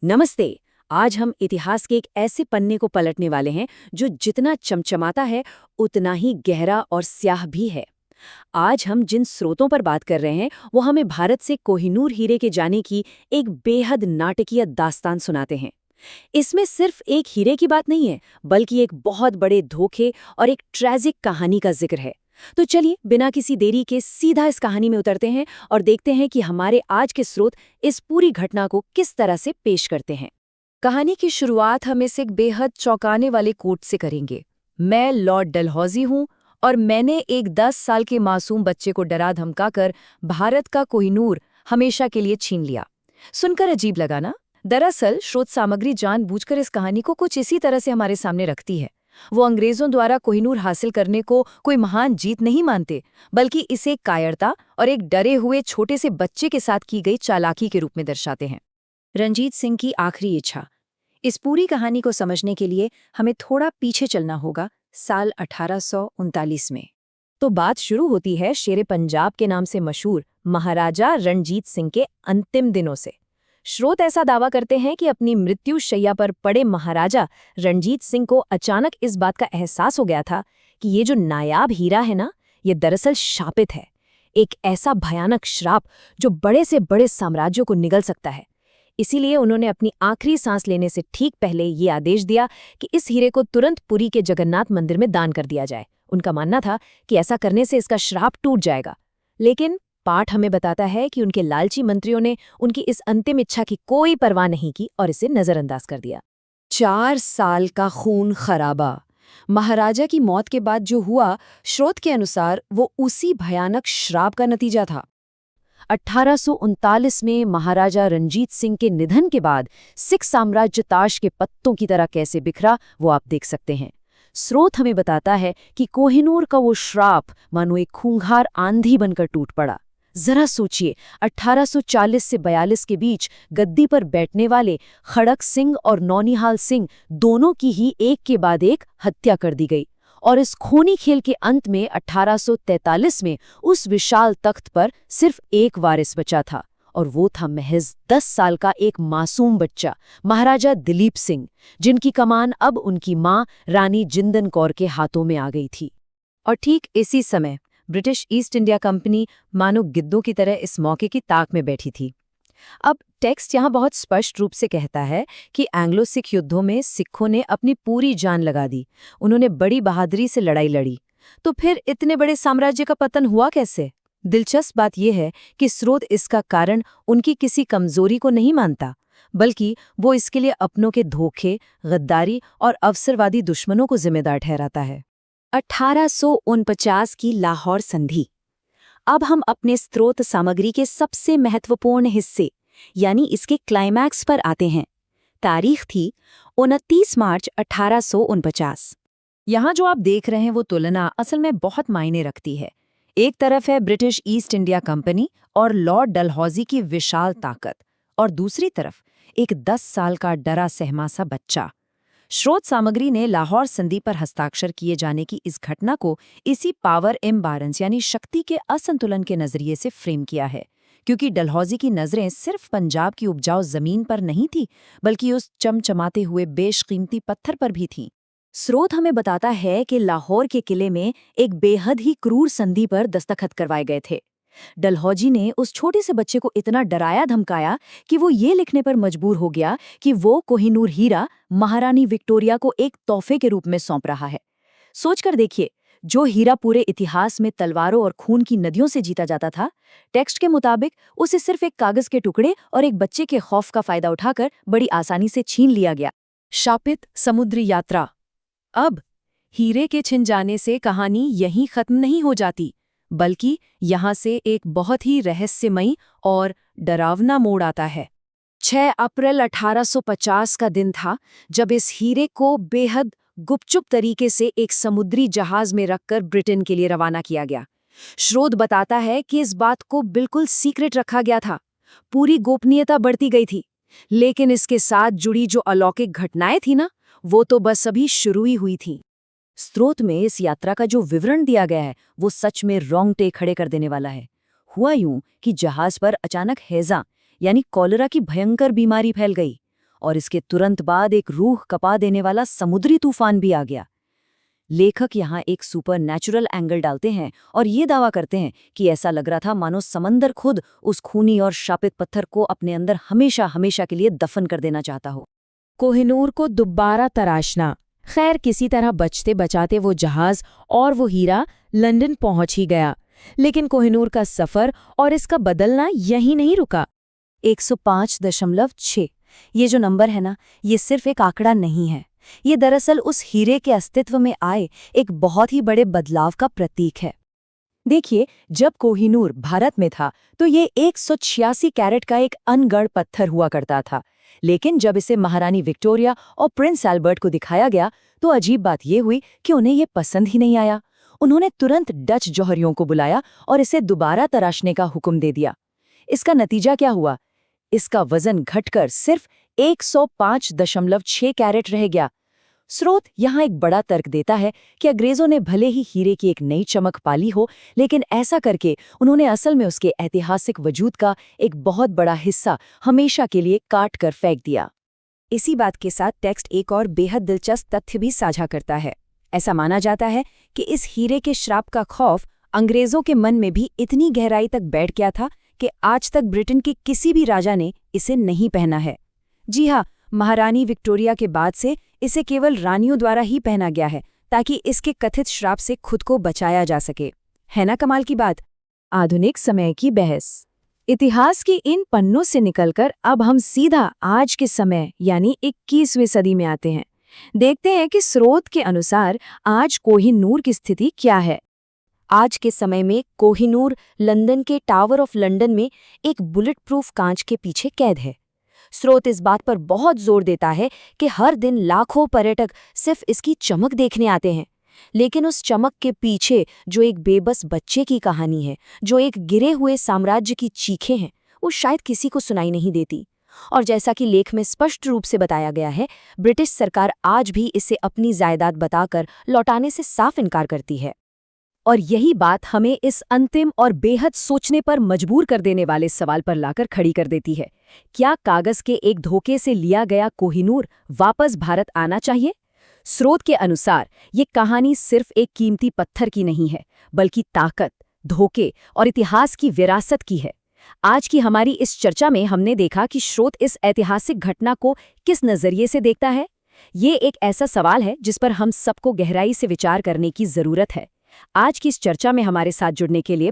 नमस्ते। आज हम इतिहास के एक ऐसे पन्ने को पलटने वाले हैं जो जितना चमचमाता है उतना ही गहरा और स्याह भी है। आज हम जिन स्रोतों पर बात कर रहे हैं वो हमें भारत से कोहिनूर हीरे के जाने की एक बेहद नाटकीय दास्तान सुनाते हैं। इसमें सिर्फ एक हीरे की बात नहीं है, बल्कि एक बहुत बड़े धोखे और एक ट्रेजिक कहानी का जिक्र है। तो चलिए बिना किसी देरी के सीधा इस कहानी में उतरते हैं और देखते हैं कि हमारे आज के स्रोत इस पूरी घटना को किस तरह से पेश करते हैं। कहानी की शुरुआत हम इस एक बेहद चौंकाने वाले कोट से करेंगे। मैं लॉर्ड डलहौजी हूँ और मैंने एक 10 साल के मासूम बच्चे को डरा धमकाकर भारत का कोहिनूर हमेशा के लिए छीन लिया। सुनकर अजीब लगा ना? दरअसल स्रोत सामग्री जानबूझकर इस कहानी को कुछ इसी तरह से हमारे सामने रखती है। वो अंग्रेजों द्वारा कोहिनूर हासिल करने को कोई महान जीत नहीं मानते, बल्कि इसे कायरता और एक डरे हुए छोटे से बच्चे के साथ की गई चालाकी के रूप में दर्शाते हैं। रंजीत सिंह की आखिरी इच्छा। इस पूरी कहानी को समझने के लिए हमें थोड़ा पीछे चलना होगा, साल 1839 में। तो बात शुरू होती है शेरे पंजाब के नाम से मशहूर महाराजा रणजीत सिंह के अंतिम दिनों से। स्रोत ऐसा दावा करते हैं कि अपनी मृत्यु शैया पर पड़े महाराजा रणजीत सिंह को अचानक इस बात का एहसास हो गया था कि ये जो नायाब हीरा है ना, ये दरअसल शापित है। एक ऐसा भयानक श्राप जो बड़े से बड़े साम्राज्यों को निगल सकता है। इसीलिए उन्होंने अपनी आखिरी सांस लेने से ठीक पहले ये आदेश दिया कि इस हीरे को तुरंत पुरी के जगन्नाथ मंदिर में दान कर दिया जाए। उनका मानना था कि ऐसा करने से इसका श्राप टूट जाएगा। लेकिन पाठ हमें बताता है कि उनके लालची मंत्रियों ने उनकी इस अंतिम इच्छा की कोई परवाह नहीं की और इसे नजरअंदाज कर दिया। 4 साल का खून खराबा। महाराजा की मौत के बाद जो हुआ, स्रोत के अनुसार वो उसी भयानक श्राप का नतीजा था। 1839 में महाराजा रणजीत सिंह के निधन के बाद सिख साम्राज्य ताश के पत्तों की तरह कैसे बिखरा, वो आप देख सकते हैं। स्रोत हमें बताता है कि कोहिनूर का वो श्राप मानो एक खूंखार आंधी बनकर टूट पड़ा। जरा सोचिए, 1840 से 42 के बीच गद्दी पर बैठने वाले खड़क सिंह और नौनिहाल सिंह दोनों की ही एक के बाद एक हत्या कर दी गई। और इस खूनी खेल के अंत में 1843 में उस विशाल तख्त पर सिर्फ एक वारिस बचा था, और वो था महज 10 साल का एक मासूम बच्चा, महाराजा दिलीप सिंह, जिनकी कमान अब उनकी मां रानी जिंदन कौर के हाथों में आ गई थी। और ठीक इसी समय ब्रिटिश ईस्ट इंडिया कंपनी मानो गिद्धों की तरह इस मौके की ताक में बैठी थी। अब टेक्स्ट यहाँ बहुत स्पष्ट रूप से कहता है कि एंग्लो सिख युद्धों में सिखों ने अपनी पूरी जान लगा दी। उन्होंने बड़ी बहादुरी से लड़ाई लड़ी। तो फिर इतने बड़े साम्राज्य का पतन हुआ कैसे? दिलचस्प बात यह है कि स्रोत इसका कारण उनकी किसी कमजोरी को नहीं मानता, बल्कि वो इसके लिए अपनों के धोखे, गद्दारी और अवसरवादी दुश्मनों को जिम्मेदार ठहराता है। 1849 की लाहौर संधि। अब हम अपने स्रोत सामग्री के सबसे महत्वपूर्ण हिस्से यानी इसके क्लाइमैक्स पर आते हैं। तारीख थी 29 मार्च 1849। यहाँ जो आप देख रहे हैं वो तुलना असल में बहुत मायने रखती है। एक तरफ है ब्रिटिश ईस्ट इंडिया कंपनी और लॉर्ड डलहौजी की विशाल ताकत, और दूसरी तरफ एक 10 साल का डरा सहमा सा बच्चा। स्रोत सामग्री ने लाहौर संधि पर हस्ताक्षर किए जाने की इस घटना को इसी पावर इम्बैलेंस यानी शक्ति के असंतुलन के नजरिए से फ्रेम किया है, क्योंकि डलहौजी की नजरें सिर्फ पंजाब की उपजाऊ जमीन पर नहीं थी, बल्कि उस चमचमाते हुए बेशकीमती पत्थर पर भी थी। स्रोत हमें बताता है कि लाहौर के किले में एक बेहद ही क्रूर संधि पर दस्तखत करवाए गए थे। डलहौजी ने उस छोटे से बच्चे को इतना डराया धमकाया कि वो ये लिखने पर मजबूर हो गया कि वो कोहिनूर हीरा महारानी विक्टोरिया को एक तोहफे के रूप में सौंप रहा है। सोचकर देखिए, जो हीरा पूरे इतिहास में तलवारों और खून की नदियों से जीता जाता था, टेक्स्ट के मुताबिक उसे सिर्फ एक कागज के टुकड़े और एक बच्चे के खौफ का फायदा उठाकर बड़ी आसानी से छीन लिया गया। शापित समुद्री यात्रा। अब हीरे के छिन जाने से कहानी यहीं खत्म नहीं हो जाती, बल्कि यहाँ से एक बहुत ही रहस्यमयी और डरावना मोड़ आता है। 6 अप्रैल 1850 का दिन था जब इस हीरे को बेहद गुपचुप तरीके से एक समुद्री जहाज में रखकर ब्रिटेन के लिए रवाना किया गया। स्रोत बताता है कि इस बात को बिल्कुल सीक्रेट रखा गया था, पूरी गोपनीयता बढ़ती गई थी। लेकिन इसके साथ जुड़ी जो अलौकिक घटनाएं थी ना, वो तो बस अभी शुरू ही हुई थी। स्रोत में इस यात्रा का जो विवरण दिया गया है वो सच में रोंगटे खड़े कर देने वाला है। हुआ यूं कि जहाज पर अचानक हैजा यानी कॉलेरा की भयंकर बीमारी फैल गई और इसके तुरंत बाद एक रूह कपा देने वाला समुद्री तूफान भी आ गया। लेखक यहाँ एक सुपर नेचुरल एंगल डालते हैं और ये दावा करते हैं कि ऐसा लग रहा था मानो समंदर खुद उस खूनी और शापित पत्थर को अपने अंदर हमेशा हमेशा के लिए दफन कर देना चाहता हो। कोहिनूर को दोबारा तराशना। खैर, किसी तरह बचते बचाते वो जहाज और वो हीरा लंदन पहुंच ही गया। लेकिन कोहिनूर का सफर और इसका बदलना यहीं नहीं रुका। 105.6 ये जो नंबर है ना, ये सिर्फ एक आंकड़ा नहीं है। ये दरअसल उस हीरे के अस्तित्व में आए एक बहुत ही बड़े बदलाव का प्रतीक है। देखिए, जब कोहिनूर भारत में था तो ये 186 कैरेट का एक अनगढ़ पत्थर हुआ करता था। लेकिन जब इसे महारानी विक्टोरिया और प्रिंस एल्बर्ट को दिखाया गया तो अजीब बात ये हुई कि उन्हें ये पसंद ही नहीं आया। उन्होंने तुरंत डच जौहरियों को बुलाया और इसे दोबारा तराशने का हुक्म दे दिया। इसका नतीजा क्या हुआ? इसका वजन घटकर सिर्फ 105.6 कैरेट रह गया। स्रोत यहाँ एक बड़ा तर्क देता है कि अंग्रेजों ने भले ही हीरे की एक नई चमक पाली हो, लेकिन ऐसा करके उन्होंने असल में उसके ऐतिहासिक वजूद का एक बहुत बड़ा हिस्सा हमेशा के लिए काट कर फेंक दिया। इसी बात के साथ टेक्स्ट एक और बेहद दिलचस्प तथ्य भी साझा करता है। ऐसा माना जाता है कि इस हीरे के श्राप का खौफ अंग्रेजों के मन में भी इतनी गहराई तक बैठ गया था कि आज तक ब्रिटेन के किसी भी राजा ने इसे नहीं पहना है। जी हाँ, महारानी विक्टोरिया के बाद से इसे केवल रानियों द्वारा ही पहना गया है, ताकि इसके कथित श्राप से खुद को बचाया जा सके। है ना कमाल की बात? आधुनिक समय की बहस। इतिहास की इन पन्नों से निकलकर अब हम सीधा आज के समय यानी 21वीं सदी में आते हैं। देखते हैं कि स्रोत के अनुसार आज कोहिनूर की स्थिति क्या है। आज के समय में कोहिनूर लंदन के टावर ऑफ लंदन में एक बुलेट प्रूफ कांच के पीछे कैद है। स्रोत इस बात पर बहुत जोर देता है कि हर दिन लाखों पर्यटक सिर्फ इसकी चमक देखने आते हैं, लेकिन उस चमक के पीछे जो एक बेबस बच्चे की कहानी है, जो एक गिरे हुए साम्राज्य की चीखें हैं, वो शायद किसी को सुनाई नहीं देती। और जैसा कि लेख में स्पष्ट रूप से बताया गया है, ब्रिटिश सरकार आज भी इसे अपनी जायदाद बताकर लौटाने से साफ इनकार करती है। और यही बात हमें इस अंतिम और बेहद सोचने पर मजबूर कर देने वाले सवाल पर लाकर खड़ी कर देती है। क्या कागज के एक धोखे से लिया गया कोहिनूर वापस भारत आना चाहिए? स्रोत के अनुसार ये कहानी सिर्फ एक कीमती पत्थर की नहीं है, बल्कि ताकत, धोखे और इतिहास की विरासत की है। आज की हमारी इस चर्चा में हमने देखा कि स्रोत इस ऐतिहासिक घटना को किस नजरिए से देखता है। ये एक ऐसा सवाल है जिस पर हम सबको गहराई से विचार करने की जरूरत है। आज की इस चर्चा में हमारे साथ जुड़ने के लिए